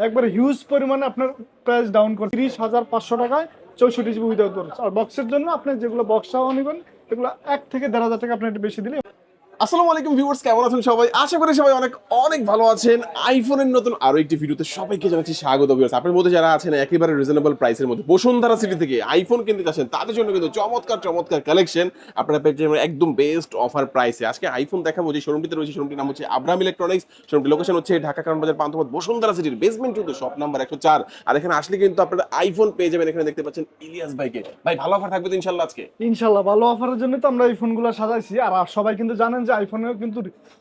একবারে হিউজ পরিমাণে আপনার প্রাইস ডাউন করে 30,500 টাকায় 64 জিবি উইদাউট বক্স। আর বক্সের জন্য আপনি যেগুলো বক্স সহ নেবেন এগুলো 1 থেকে 1,500 টাকা আপনি একটু বেশি দিলে। আসসালামু আলাইকুম ভিউয়ার্স, কেমন আছেন সবাই? আশা করি সবাই অনেক অনেক ভালো আছেন। আইফোনের নতুন আরো একটি ভিডিওতে সবাইকে জানাচ্ছি স্বাগত। ভিউয়ার্স, আপনাদের মধ্যে যারা আছেন একেবারে রিজনেবল প্রাইসের মধ্যে বসুন্ধরা সিটি থেকে আইফোন কিনতে চাচ্ছেন, তাদের জন্য কিন্তু চমৎকার চমৎকার কালেকশন আপনারা পেয়ে যাবেন একদম বেস্ট অফার প্রাইসে। আজকে আইফোন দেখাবো, যে শোরুমটিতে রয়েছে শোরুমটির নাম হচ্ছে আব্রাহাম ইলেকট্রনিক্স। শোরুমটির লোকেশন হচ্ছে ঢাকা কারণ বাজার পান্থপথ বসুন্ধরা সিটির বেসমেন্ট 2 শপ নাম্বার 104। আর এখানে আসলে কিন্তু আপনারা আইফোন পেয়ে যাবেন। এখানে দেখতে পাচ্ছেন ইলিয়াস ভাইকে। ভাই, ভালো অফার থাকবে তো ইনশাআল্লাহ আজকে? ইনশাল্লাহ ভালো অফারের জন্য তো আমরা এই ফোনগুলো সাজাইছি। আর সবাই কিন্তু জানেন যে আইফোনের কিন্তু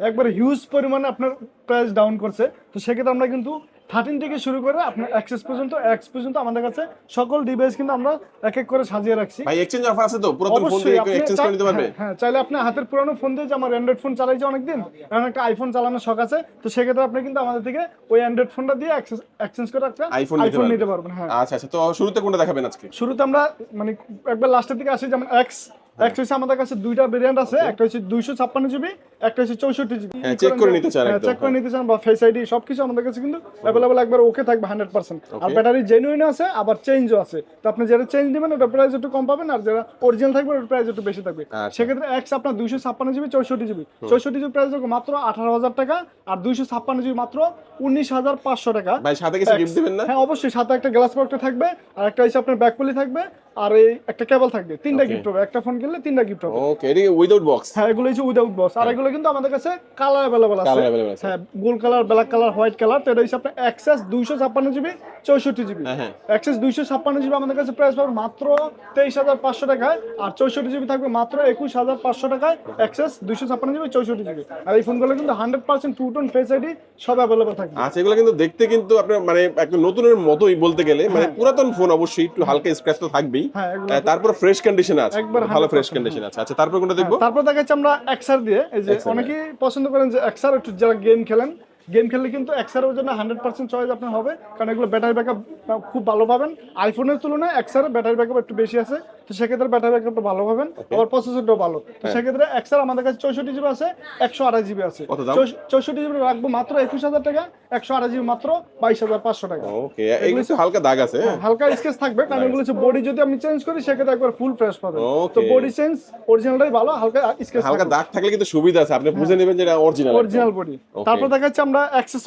একবারে হিউজ পরিমাণে আপনার প্রাইস ডাউন করছে। তো সেক্ষেত্রে আমরা কিন্তু 13 থেকে শুরু করে আপনার এক্সেস পর্যন্ত এক্স পর্যন্ত আমাদের কাছে সকল ডিভাইস কিন্তু আমরা এক এক করে সাজিয়ে রাখছি। ভাই, এক্সচেঞ্জ অফার আছে তো? পুরাতন ফোন দিয়ে কেউ এক্সচেঞ্জ করে নিতে পারবে? হ্যাঁ, চাইলে আপনি হাতের পুরানো ফোন দিয়ে, যে আমার অ্যান্ড্রয়েড ফোন চালাইছে অনেকদিন, এখন একটা আইফোন চালানোর শখ আছে, তো সেক্ষেত্রে আপনি কিন্তু আমাদের থেকে ওই অ্যান্ড্রয়েড ফোনটা দিয়ে এক্সচেঞ্জ করে একটা আইফোন নিতে পারবেন। হ্যাঁ, আচ্ছা আচ্ছা, তো শুরুতে কোনটা দেখাবেন আজকে? শুরুতে আমরা মানে একবার লাস্টের দিকে আসি। যেমন এক্স হচ্ছে আমাদের কাছে দুইটা ভেরিয়েন্ট আছে, একটা হচ্ছে 256 জিবি, একটা হচ্ছে 64 জিবি। চেক করে নিতে চান? চেক করে নিতে চান বা ফেস আইডি সবকিছু আমাদের কাছে কিন্তু अवेलेबल একবার ওকে থাকবে 100%। আর ব্যাটারি জেনুইন আছে, আবার চেঞ্জও আছে। তো আপনি যেটা চেঞ্জ দিবেন ওটা প্রাইস একটু কম পাবেন, আর যেটা অরিজিনাল থাকবে ওটার প্রাইস একটু বেশি থাকবে। সেক্ষেত্রে এক্স আপনার 256 জিবি 64 জিবি 64 জিবি প্রাইস মাত্র 18,000 টাকা, আর 256 জিবি মাত্র 19,500 টাকা। ভাই, সাথে কিছু গিফট দিবেন না? হ্যাঁ, অবশ্যই সাথে একটা গ্লাস প্রোটেক্টর থাকবে, আর একটা হচ্ছে আপনার ব্যাকপুলি থাকবে, আর এই একটা কেবল থাকবে। তিনটা গিফট হবে, একটা ফোন কিনলে তিনটা গিফট হবে। ওকে, এটা উইদাউট বক্স? হ্যাঁ, এগুলো হচ্ছে উইদাউট বক্স। আর এগুলো কিন্তু আমাদের কাছে কালার अवेलेबल আছে। হ্যাঁ, gold colour, black colour, white colour. তো এটা হচ্ছে আপনার XS 256 GB 64 GB. XS 256 GB আমাদের কাছে প্রাইস পাবে মাত্র 23,500 টাকায়, আর 64 জিবি থাকবে মাত্র 21,500 টাকায়। XS 256 GB 64 GB. আর এই ফোনগুলো কিন্তু 100% টু টোন ফেস আইডি সব अवेलेबल থাকবে। আচ্ছা, এগুলো কিন্তু দেখতে কিন্তু আপনার মানে একদম নতুনের মতোই বলতে গেলে, মানে পুরাতন ফোন অবশ্যই একটু হালকা স্ক্র্যাচ তো থাকবেই। তারপর ফ্রেশ কন্ডিশনে আছে, ভালো ফ্রেশ কন্ডিশন আছে। আচ্ছা, তারপর কোনটা দেখবো? তারপর দেখাচ্ছি আমরা এক্সআর দিয়ে। এই যে অনেকেই পছন্দ করেন যে এক্সআর, একটু যারা গেম খেললে কিন্তু এক্সআর এর জন্য 100% চয়েস আপনার হবে, কারণ এগুলো ব্যাটারি ব্যাকআপ খুব ভালো পাবেন। আইফোনের তুলনায় এক্সআর এর ব্যাটারি ব্যাকআপ একটু বেশি আছে, তো সেক্ষেত্রে ব্যাটারি ব্যাকআপটা ভালো পাবেন। আবার প্রসেসরটাও ভালো। তো সেক্ষেত্রে এক্সআর আমাদের কাছে 64 জিবি আছে, 128 জিবি আছে। 64 জিবি রাখবো মাত্র 21,000 টাকা, 128 জিবি মাত্র 22,500 টাকা। ওকে, এগুলো হালকা দাগ আছে, হালকা স্কেচ থাকবে, কারণ এগুলো হচ্ছে বডি যদি আমি চেঞ্জ করি সেক্ষেত্রে একবার ফুল ফ্রেশ পাবেন। তো বডি চেঞ্জ অরিজিনালটাই ভালো, হালকা স্কেচ, হালকা দাগ থাকলে কিন্তু সুবিধা আছে, আপনি বুঝে নেবেন যে এটা অরিজিনাল বডি। তারপর দেখাচ্ছি আমরা এক্সেস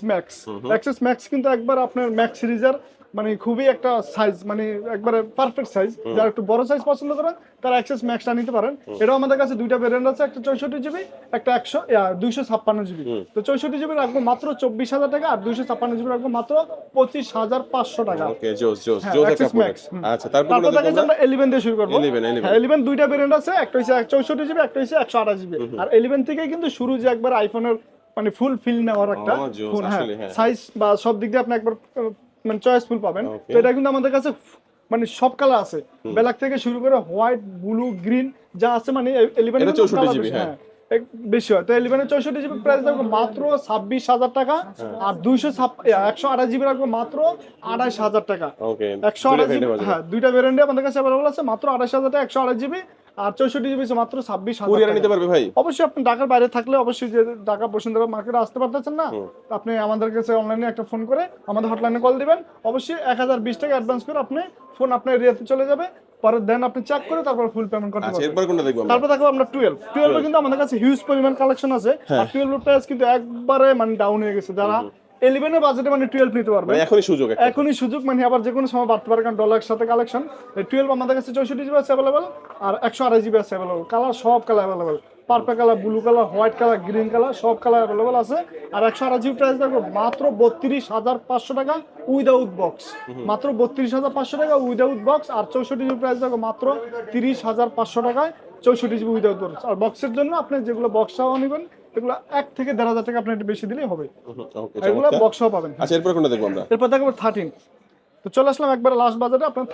ম্যাক্স কিন্তু একবার আপনার ম্যাক্স সিরিজের মানে খুবই একটা সাইজ, মানে একবারে পারফেক্ট সাইজ। যারা একটু বড় সাইজ পছন্দ করেন তারা এক্সেস ম্যাক্সটা নিতে পারেন। এটাও আমাদের কাছে দুইটা ভেরিয়েন্ট আছে, একটা 64 জিবি, একটা 256 জিবি। তো 64 জিবি রাখবো মাত্র 24,000 টাকা, আর 256 জিবি রাখবো মাত্র 25,500 টাকা। ওকে, জোস একটা প্রোডাক্ট। আচ্ছা, তারপর দেখাচ্ছি আমরা 11 দিয়ে শুরু করব। 11 দুইটা ভেরিয়েন্ট আছে, একটা হচ্ছে 64 জিবি, একটা হচ্ছে 128 জিবি। আর 11 থেকেই কিন্তু শুরু, যে একবার আইফোনের মানে ফুল ফিল নেওয়ার একটা ফোন। হ্যাঁ, সাইজ বা সব দিক দিয়ে আপনি একবার মানে চয়েসফুল পাবেন। তো এটা কিন্তু আমাদের কাছে মানে সব কালার আছে, ব্ল্যাক থেকে শুরু করে হোয়াইট, ব্লু, গ্রিন যা আছে। মানে 11 এর 64 জিবি হ্যাঁ বেশি হয়। তো 11 এর 64 জিবি প্রাইস রাখবো মাত্র 26,000 টাকা, আর 128 জিবি রাখবো মাত্র 28,000 টাকা। 128 জিবি, হ্যাঁ, দুইটা ভেরিয়েন্টে আমাদের কাছে अवेलेबल আছে, মাত্র 28,000 টাকা 128 জিবি, আর 64 জিবি মাত্র 26,000 কুরিয়ার নিতে পারবে ভাই? অবশ্যই আপনি ঢাকার বাইরে থাকলে অবশ্যই, যে ঢাকা বসুন্ধরা মার্কেটে আসতে পারতেছেন না, আপনি আমাদের কাছে অনলাইনে একটা ফোন করে আমাদের হটলাইনে কল দিবেন। অবশ্যই 1020 টাকা অ্যাডভান্স করে আপনি ফোন আপনার এরিয়াতে চলে যাবে, পরে দেন আপনি চেক করে তারপর ফুল পেমেন্ট করতে পারবেন। এরপর কোনটা দেখব? তারপর দেখো আমরা 12 এ কিন্তু আমাদের কাছে হিউজ পরিমাণ কালেকশন আছে। আর 12 এর প্রাইস কিন্তু একবারে মানে ডাউন হয়ে গেছে। যারা 11 এর বাজেটে মানে 12 নিতে পারবে, এখনই সুযোগ, মানে আবার যে কোনো সময় বাড়তে পারে, কারণ ডলারের সাথে কালেকশন। 12 আমাদের কাছে 64 জিবি আছে अवेलेबल, আর 128 জিবি আছে अवेलेबल। কালার সব colour available, purple colour, blue colour, white colour, green colour, সব কালার अवेलेबल আছে। আর 128 জিবি প্রাইস দেখো মাত্র 32,500 টাকা উইদাউট বক্স, মাত্র 32,500 টাকা উইদাউট বক্স। আর 64 জিবি প্রাইস দেখো মাত্র 30,500 টাকায় 64 জিবি উইদাউট বক্স। আর বক্সের জন্য আপনি যেগুলো বক্স সহ নেবেন এগুলো 1 থেকে 1,500 টাকা আপনি একটু বেশি দিলেই হবে। এগুলো বক্স সহ পাবেন। আচ্ছা, এরপর কোনটা দেখব আমরা? এরপর দেখো 13। তো চলে আসলাম একবার লাস্ট বাজারে। আপনার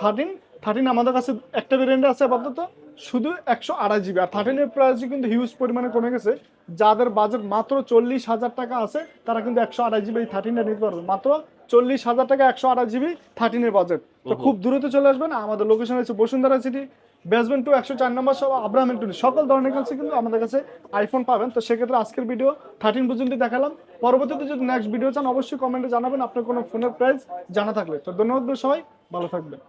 13 আমাদের কাছে একটা ভেরিয়েন্ট আছে আপাতত, শুধু 128 জিবি। আর 13 এর প্রাইস কিন্তু হিউজ পরিমাণে কমে গেছে। যাদের বাজেট মাত্র 40,000 টাকা আছে তারা কিন্তু 128 জিবি 13টা নিতে পারবে, মাত্র 40,000 টাকা 128 জিবি 13 এর বাজেট। তো খুব দ্রুত চলে আসবেন। আমাদের লোকেশন হচ্ছে বসুন্ধরা সিটি, বেসমেন্ট 2 104 নম্বর সব আব্রাহাম এন্টনি সকল ধরনের কাছে কিন্তু আমাদের কাছে আইফোন পাবেন। তো সেক্ষেত্রে আজকের ভিডিও 13 পর্যন্ত দেখালাম। পরবর্তীতে যদি নেক্সট ভিডিও চান অবশ্যই কমেন্টে জানাবেন আপনার কোনো ফোনের প্রাইস জানা থাকলে। তো ধন্যবাদ সবাই, ভালো থাকবেন।